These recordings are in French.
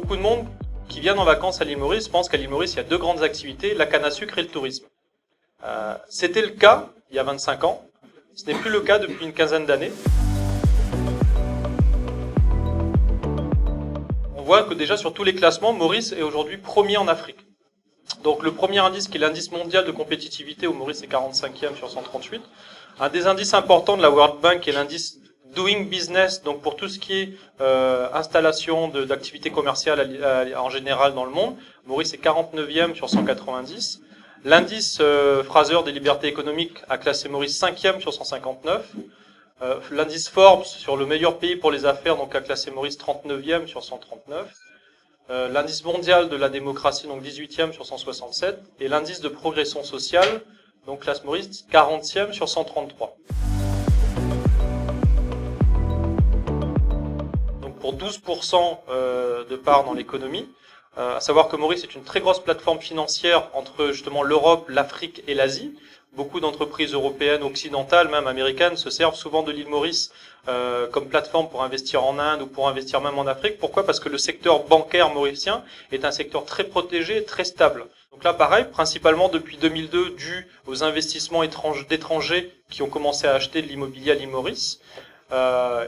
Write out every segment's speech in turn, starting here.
beaucoup de monde qui vient en vacances à l'île Maurice pense qu'à l'île Maurice, il y a deux grandes activités, la canne à sucre et le tourisme. C'était le cas il y a 25 ans. Ce n'est plus le cas depuis une quinzaine d'années. On voit que déjà sur tous les classements, Maurice est aujourd'hui premier en Afrique. Donc le premier indice, qui est l'indice mondial de compétitivité, où Maurice est 45e sur 138. Un des indices importants de la World Bank est l'indice Doing Business, donc pour tout ce qui est installation d'activités commerciales en général dans le monde. Maurice est 49e sur 190. L'indice Fraser des libertés économiques a classé Maurice 5e sur 159. L'indice Forbes sur le meilleur pays pour les affaires donc a classé Maurice 39e sur 139. L'indice mondial de la démocratie donc 18e sur 167. Et l'indice de progression sociale donc classe Maurice 40e sur 133. Donc pour 12% de part dans l'économie. À savoir que Maurice est une très grosse plateforme financière entre justement l'Europe, l'Afrique et l'Asie. Beaucoup d'entreprises européennes, occidentales, même américaines, se servent souvent de l'île Maurice comme plateforme pour investir en Inde ou pour investir même en Afrique. Pourquoi ? Parce que le secteur bancaire mauricien est un secteur très protégé, très stable. Donc là, pareil, principalement depuis 2002, dû aux investissements d'étrangers qui ont commencé à acheter de l'immobilier à l'île Maurice.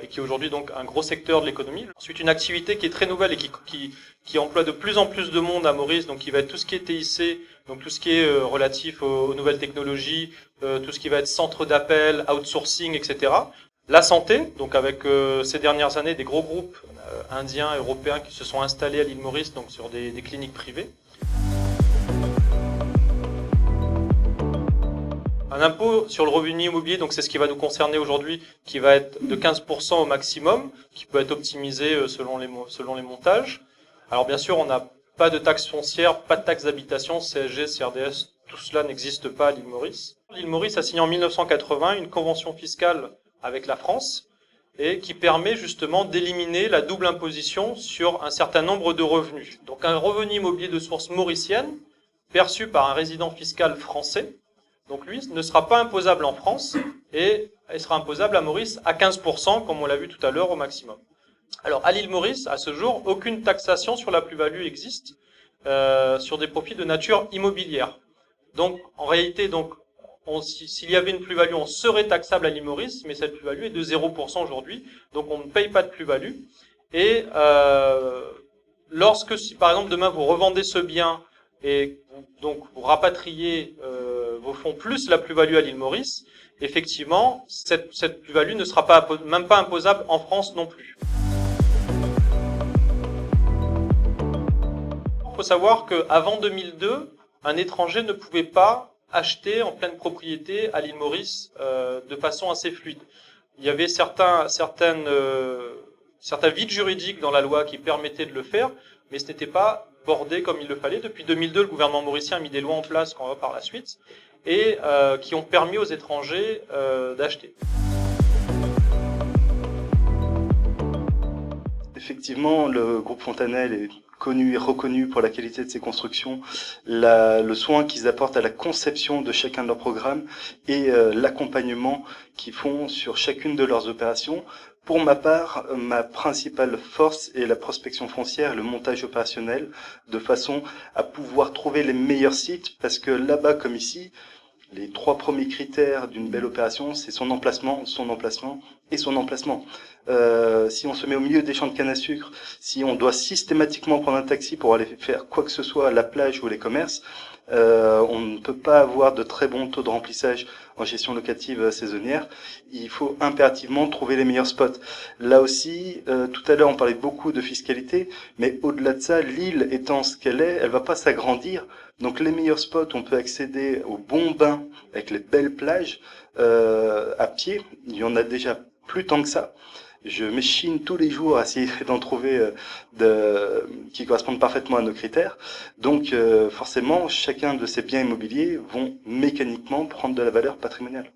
Et qui est aujourd'hui donc un gros secteur de l'économie. Ensuite, une activité qui est très nouvelle et qui emploie de plus en plus de monde à Maurice, donc qui va être tout ce qui est TIC, donc tout ce qui est relatif aux nouvelles technologies, tout ce qui va être centre d'appel, outsourcing, etc. La santé, donc avec ces dernières années des gros groupes indiens, européens qui se sont installés à l'île Maurice, donc sur des cliniques privées. Un impôt sur le revenu immobilier, donc c'est ce qui va nous concerner aujourd'hui, qui va être de 15% au maximum, qui peut être optimisé selon les montages. Alors bien sûr, on n'a pas de taxe foncière, pas de taxe d'habitation, CSG, CRDS, tout cela n'existe pas à l'île Maurice. L'île Maurice a signé en 1980 une convention fiscale avec la France et qui permet justement d'éliminer la double imposition sur un certain nombre de revenus. Donc un revenu immobilier de source mauricienne perçu par un résident fiscal français. Donc lui ne sera pas imposable en France et il sera imposable à Maurice à 15%, comme on l'a vu tout à l'heure, au maximum. Alors à l'île Maurice, à ce jour, aucune taxation sur la plus-value existe sur des profits de nature immobilière. Donc en réalité, s'il y avait une plus-value, on serait taxable à l'île Maurice, mais cette plus-value est de 0% aujourd'hui, donc on ne paye pas de plus-value. Et si par exemple demain vous revendez ce bien et donc vous rapatriez vos fonds plus la plus-value à l'île Maurice, effectivement, cette plus-value ne sera même pas imposable en France non plus. Il faut savoir qu'avant 2002, un étranger ne pouvait pas acheter en pleine propriété à l'île Maurice de façon assez fluide. Il y avait certains vides juridiques dans la loi qui permettaient de le faire, mais ce n'était pas bordé comme il le fallait. Depuis 2002, le gouvernement mauricien a mis des lois en place qu'on va par la suite et qui ont permis aux étrangers d'acheter. Effectivement, le groupe Fontanelle est connu et reconnu pour la qualité de ses constructions, le soin qu'ils apportent à la conception de chacun de leurs programmes et l'accompagnement qu'ils font sur chacune de leurs opérations. Pour ma part, ma principale force est la prospection foncière et le montage opérationnel, de façon à pouvoir trouver les meilleurs sites, parce que là-bas comme ici, les 3 premiers critères d'une belle opération, c'est son emplacement et son emplacement. Si on se met au milieu des champs de canne à sucre, si on doit systématiquement prendre un taxi pour aller faire quoi que ce soit à la plage ou les commerces, on ne peut pas avoir de très bons taux de remplissage en gestion locative saisonnière. Il faut impérativement trouver les meilleurs spots. Là aussi, tout à l'heure on parlait beaucoup de fiscalité, mais au-delà de ça, l'île étant ce qu'elle est, elle va pas s'agrandir. Donc les meilleurs spots, on peut accéder aux bons bains avec les belles plages à pied. Il y en a déjà plus tant que ça. Je m'échine tous les jours à essayer d'en trouver qui correspondent parfaitement à nos critères. Donc forcément, chacun de ces biens immobiliers vont mécaniquement prendre de la valeur patrimoniale.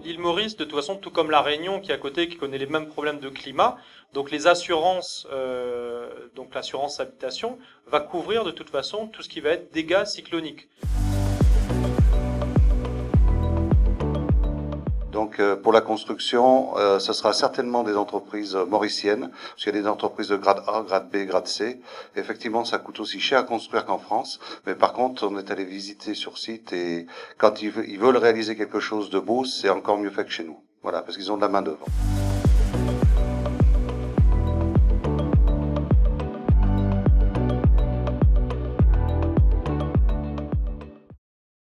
L'île Maurice, de toute façon, tout comme la Réunion qui est à côté, qui connaît les mêmes problèmes de climat, donc les assurances, donc l'assurance habitation, va couvrir de toute façon tout ce qui va être dégâts cycloniques. Donc pour la construction, ce sera certainement des entreprises mauriciennes, parce qu'il y a des entreprises de grade A, grade B, grade C. Effectivement, ça coûte aussi cher à construire qu'en France, mais par contre, on est allé visiter sur site et quand ils veulent réaliser quelque chose de beau, c'est encore mieux fait que chez nous. Voilà, parce qu'ils ont de la main-d'œuvre.